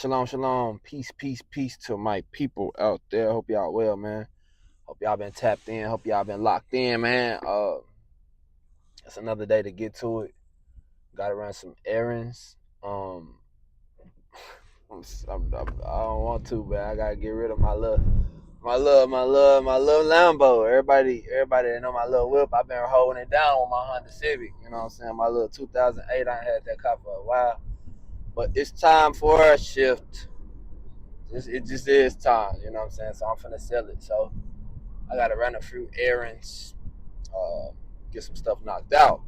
Shalom, shalom. Peace, peace, peace to my people out there. Hope y'all well, man. Hope y'all been tapped in. Hope y'all been locked in, man. It's another day to get to it. Got to run some errands. Um, I don't want to, but I gotta get rid of my little Lambo. Everybody that know my little whip. I've been holding it down with my Honda Civic. You know what I'm saying? My little 2008. I had that car for a while, but it's time for a shift. It just is time, you know what I'm saying? So I'm finna sell it. So I gotta run a few errands, uh, get some stuff knocked out.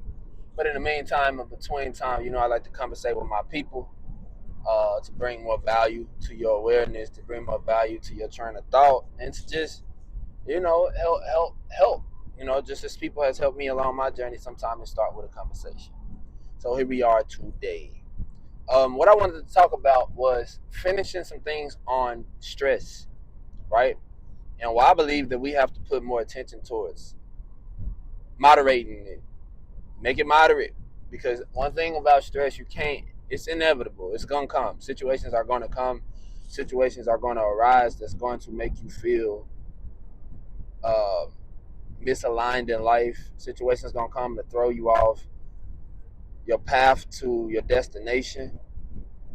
But in the meantime, in between time, I like to conversate with my people, to bring more value to your awareness, to bring more value to your train of thought, and to just, help. Just as people has helped me along my journey, sometimes it start with a conversation. So here we are today. What I wanted to talk about was finishing some things on stress, right? And why I believe that we have to put more attention towards moderating it, make it moderate. Because one thing about stress, it's inevitable. It's going to come. Situations are going to come. Situations are going to arise that's going to make you feel uh, misaligned in life. Situations going to come to throw you off your path to your destination.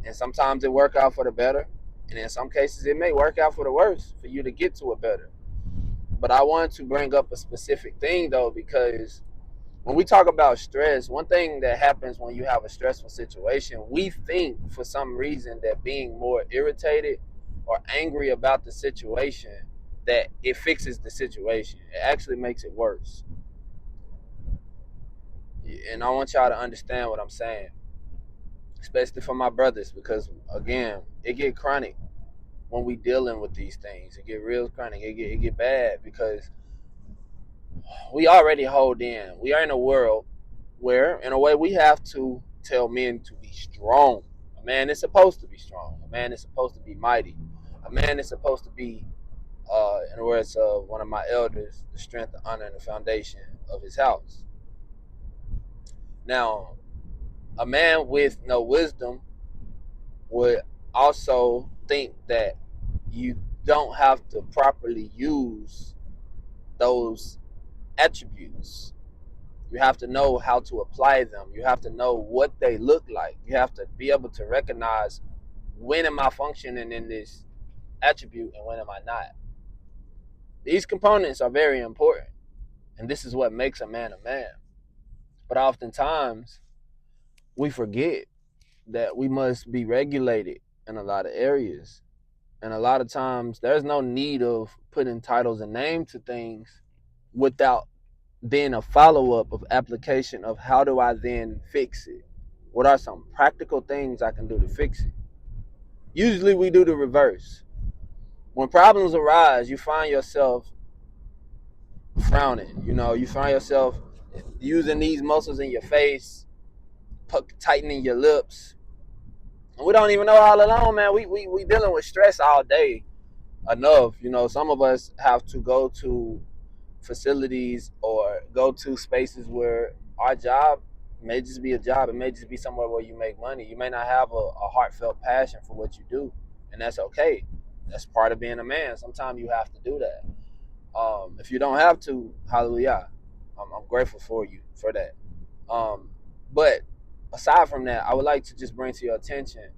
And sometimes it work out for the better. And in some cases, it may work out for the worse for you to get to a better. But I wanted to bring up a specific thing, though, because when we talk about stress, one thing that happens when you have a stressful situation, we think for some reason that being more irritated or angry about the situation, that it fixes the situation. It actually makes it worse. And I want y'all to understand what I'm saying, especially for my brothers, because again, it get chronic when we dealing with these things. It get real chronic. It get bad because we already hold in. We are in a world where, in a way, we have to tell men to be strong. A man is supposed to be strong. A man is supposed to be mighty. A man is supposed to be, in the words of one of my elders, the strength, the honor, and the foundation of his house. Now, a man with no wisdom would also think that you don't have to properly use those attributes. You have to know how to apply them. You have to know what they look like. You have to be able to recognize, when am I functioning in this attribute and when am I not. These components are very important, and this is what makes a man a man. But oftentimes, we forget that we must be regulated in a lot of areas. And a lot of times, there's no need of putting titles and names to things without then a follow-up of application of how do I then fix it? What are some practical things I can do to fix it? Usually we do the reverse. When problems arise, you find yourself frowning. You find yourself using these muscles in your face, tightening your lips. And we don't even know all along, man. We dealing with stress all day enough. Some of us have to go to facilities or go to spaces where our job may just be a job. It may just be somewhere where you make money. You may not have a heartfelt passion for what you do, and that's okay. That's part of being a man. Sometimes you have to do that. If you don't have to, hallelujah. I'm grateful for you for that. But aside from that, I would like to just bring to your attention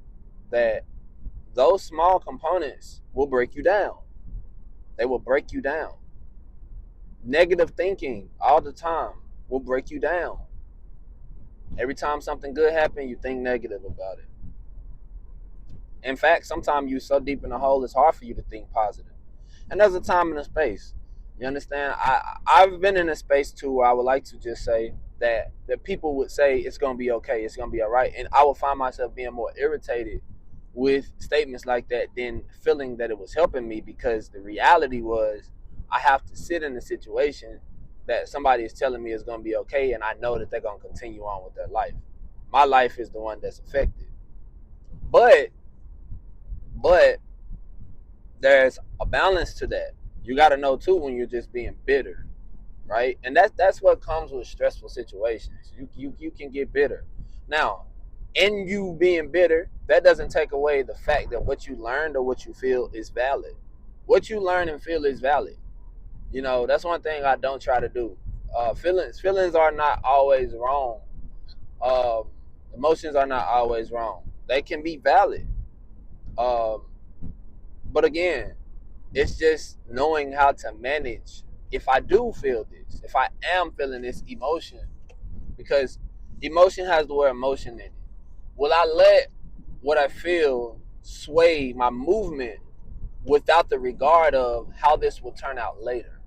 that those small components will break you down. They will break you down. Negative thinking all the time will break you down. Every time something good happens, you think negative about it. In fact, sometimes you're so deep in the hole, it's hard for you to think positive. And there's a time and a space. You understand? I've been in a space too where I would like to just say that people would say it's gonna be okay, it's gonna be all right, and I would find myself being more irritated with statements like that than feeling that it was helping me, because the reality was I have to sit in a situation that somebody is telling me is gonna be okay, and I know that they're gonna continue on with their life. My life is the one that's affected, but but there's a balance to that. You got to know too when you're just being bitter, right? And that's what comes with stressful situations. You can get bitter. Now, in you being bitter, that doesn't take away the fact that what you learned or what you feel is valid. What you learn and feel is valid. You know, that's one thing I don't try to do. Feelings are not always wrong. Um, Emotions are not always wrong. They can be valid. Um, but again, it's just knowing how to manage. If I do feel this, if I am feeling this emotion, because emotion has the word emotion in it. Will I let what I feel sway my movement without the regard of how this will turn out later?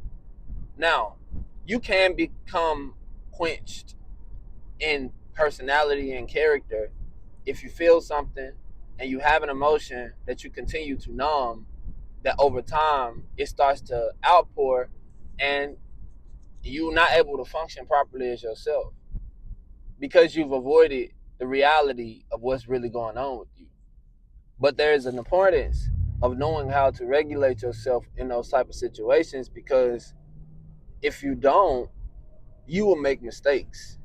Now, you can become quenched in personality and character if you feel something and you have an emotion that you continue to numb, that over time it starts to outpour and you're not able to function properly as yourself because you've avoided the reality of what's really going on with you. But there's an importance of knowing how to regulate yourself in those type of situations, because if you don't, you will make mistakes.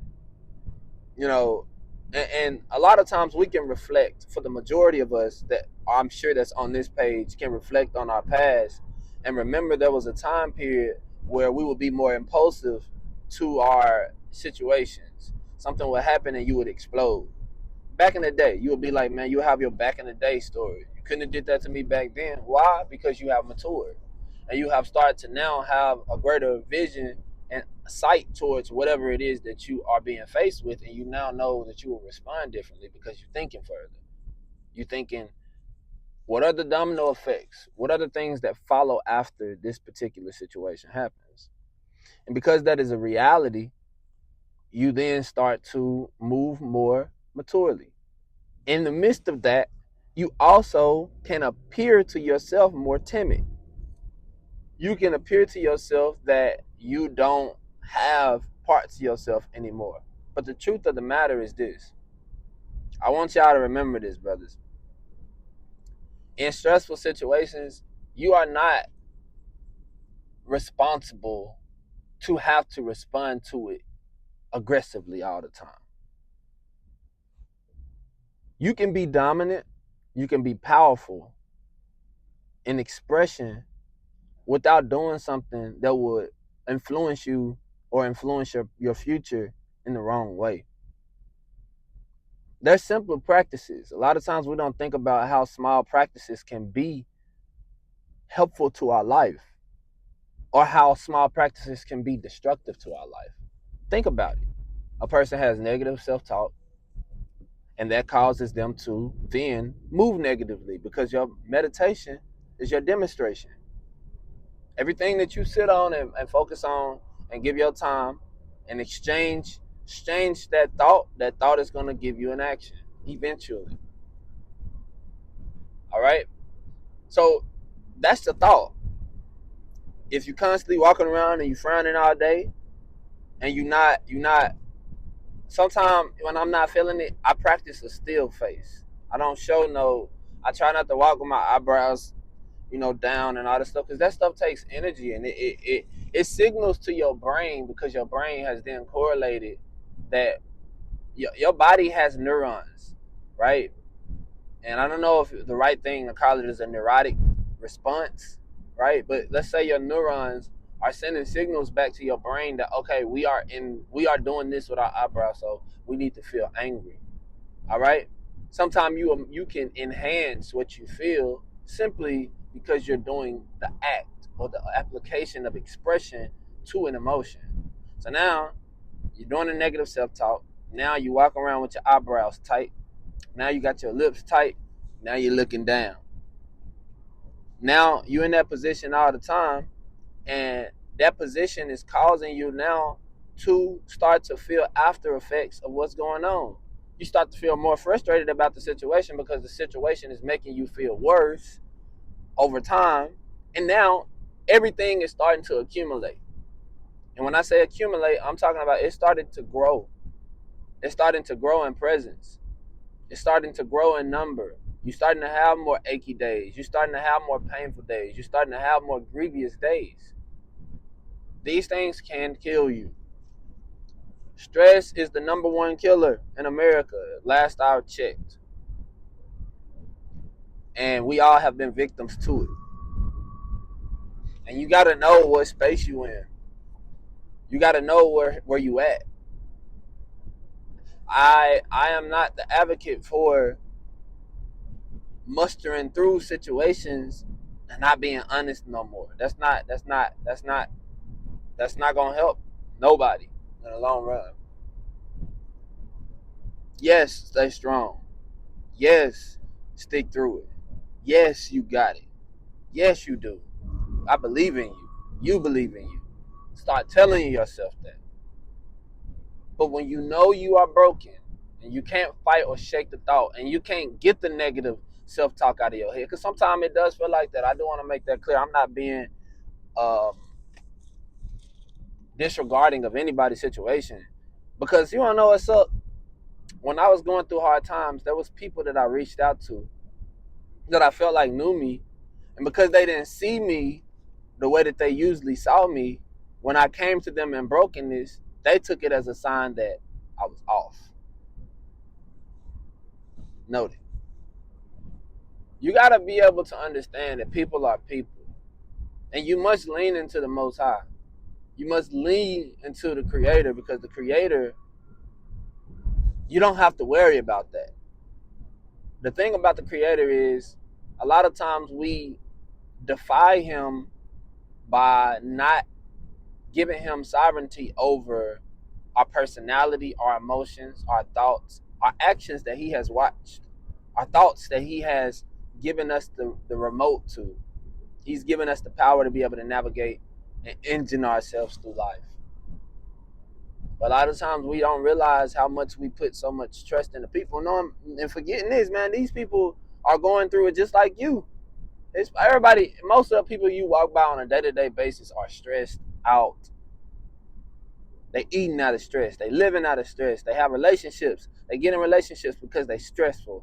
You know, and a lot of times we can reflect, for the majority of us that I'm sure that's on this page, can reflect on our past and remember there was a time period where we would be more impulsive to our situations. Something would happen and you would explode. Back in the day, you would be like, man, you have your back in the day story. You couldn't have did that to me back then. Why? Because you have matured and you have started to now have a greater vision and sight towards whatever it is that you are being faced with, and you now know that you will respond differently because you're thinking further. You're thinking, what are the domino effects? What are the things that follow after this particular situation happens? And because that is a reality, you then start to move more maturely. In the midst of that, you also can appear to yourself more timid. You can appear to yourself that you don't have parts of yourself anymore. But the truth of the matter is this. I want y'all to remember this, brothers. In stressful situations, you are not responsible to have to respond to it aggressively all the time. You can be dominant, you can be powerful in expression without doing something that would influence you or influence your future in the wrong way. There's simple practices. A lot of times we don't think about how small practices can be helpful to our life or how small practices can be destructive to our life. Think about it. A person has negative self-talk and that causes them to then move negatively because your meditation is your demonstration. Everything that you sit on and focus on and give your time and exchange that thought is going to give you an action eventually. All right, so that's the thought. If you constantly walking around and you frowning all day and you not sometimes when I'm not feeling it, I practice a still face. I don't show no, I try not to walk with my eyebrows, down and all this stuff, because that stuff takes energy and it signals to your brain, because your brain has then correlated that your body has neurons, right? And I don't know if the right thing to call it is a neurotic response, right? But let's say your neurons are sending signals back to your brain that, okay, we are doing this with our eyebrows, so we need to feel angry. All right. Sometimes you can enhance what you feel simply because you're doing the act or the application of expression to an emotion. So now you're doing a negative self-talk. Now you walk around with your eyebrows tight. Now you got your lips tight. Now you're looking down. Now you're in that position all the time, and that position is causing you now to start to feel after effects of what's going on. You start to feel more frustrated about the situation because the situation is making you feel worse over time. And now everything is starting to accumulate. And when I say accumulate, I'm talking about it started to grow. It's starting to grow in presence. It's starting to grow in number. You're starting to have more achy days. You're starting to have more painful days. You're starting to have more grievous days. These things can kill you. Stress is the number one killer in America, last I checked. And we all have been victims to it. And you got to know what space you in. You got to know where you at. I am not the advocate for mustering through situations and not being honest no more. That's not gonna help nobody in the long run. Yes, stay strong. Yes, stick through it. Yes, you got it. Yes, you do. I believe in you. You believe in you. Start telling yourself that. But when you know you are broken and you can't fight or shake the thought and you can't get the negative self-talk out of your head, because sometimes it does feel like that. I do want to make that clear. I'm not being um, disregarding of anybody's situation, because you want to know what's up. When I was going through hard times, there was people that I reached out to that I felt like knew me, and because they didn't see me the way that they usually saw me, when I came to them in brokenness, they took it as a sign that I was off. Noted. You got to be able to understand that people are people, and you must lean into the Most High. You must lean into the Creator, because the Creator, you don't have to worry about that. The thing about the Creator is, a lot of times we defy Him by not giving Him sovereignty over our personality, our emotions, our thoughts, our actions that He has watched, our thoughts that He has given us the remote to. He's given us the power to be able to navigate and engine ourselves through life. But a lot of times we don't realize how much we put so much trust in the people. No, and forgetting this, man, these people are going through it just like you. It's everybody, most of the people you walk by on a day-to-day basis are stressed out. They eating out of stress. They living out of stress. They have relationships. They get in relationships because they stressful.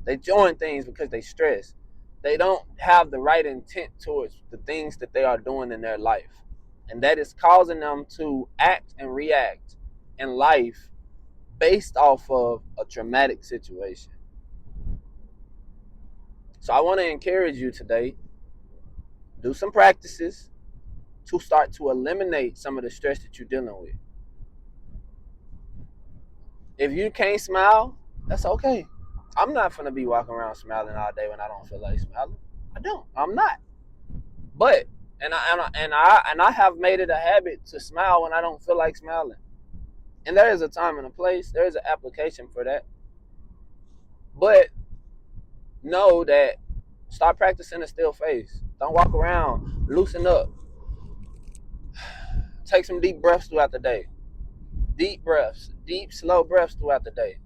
They join things because they stress. They don't have the right intent towards the things that they are doing in their life. And that is causing them to act and react in life based off of a traumatic situation. So I want to encourage you today, do some practices to start to eliminate some of the stress that you're dealing with. If you can't smile, that's okay. I'm not gonna be walking around smiling all day when I don't feel like smiling. I don't. I'm not. But and I have made it a habit to smile when I don't feel like smiling. And there is a time and a place. There is an application for that. But know that start practicing a still face. Don't walk around. Loosen up. Take some deep breaths throughout the day. Deep breaths. Deep, slow breaths throughout the day.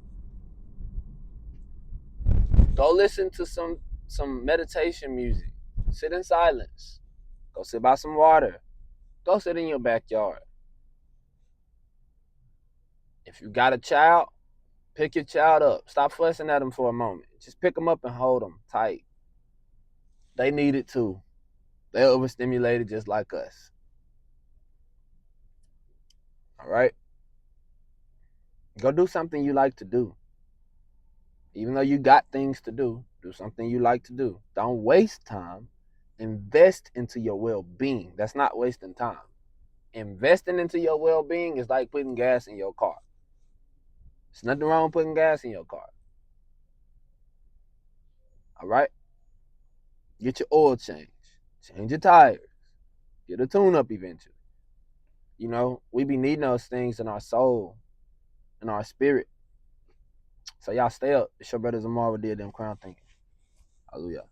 Go listen to some meditation music. Sit in silence. Go sit by some water. Go sit in your backyard. If you got a child, pick your child up. Stop fussing at them for a moment. Just pick them up and hold them tight. They need it too. They're overstimulated just like us. All right? Go do something you like to do. Even though you got things to do, do something you like to do. Don't waste time. Invest into your well-being. That's not wasting time. Investing into your well-being is like putting gas in your car. There's nothing wrong with putting gas in your car. All right? Get your oil changed. Change your tires. Get a tune-up eventually. You know, we be needing those things in our soul, in our spirit. So y'all stay up. It's your brother Zamar with Them Crown Thinking. Hallelujah.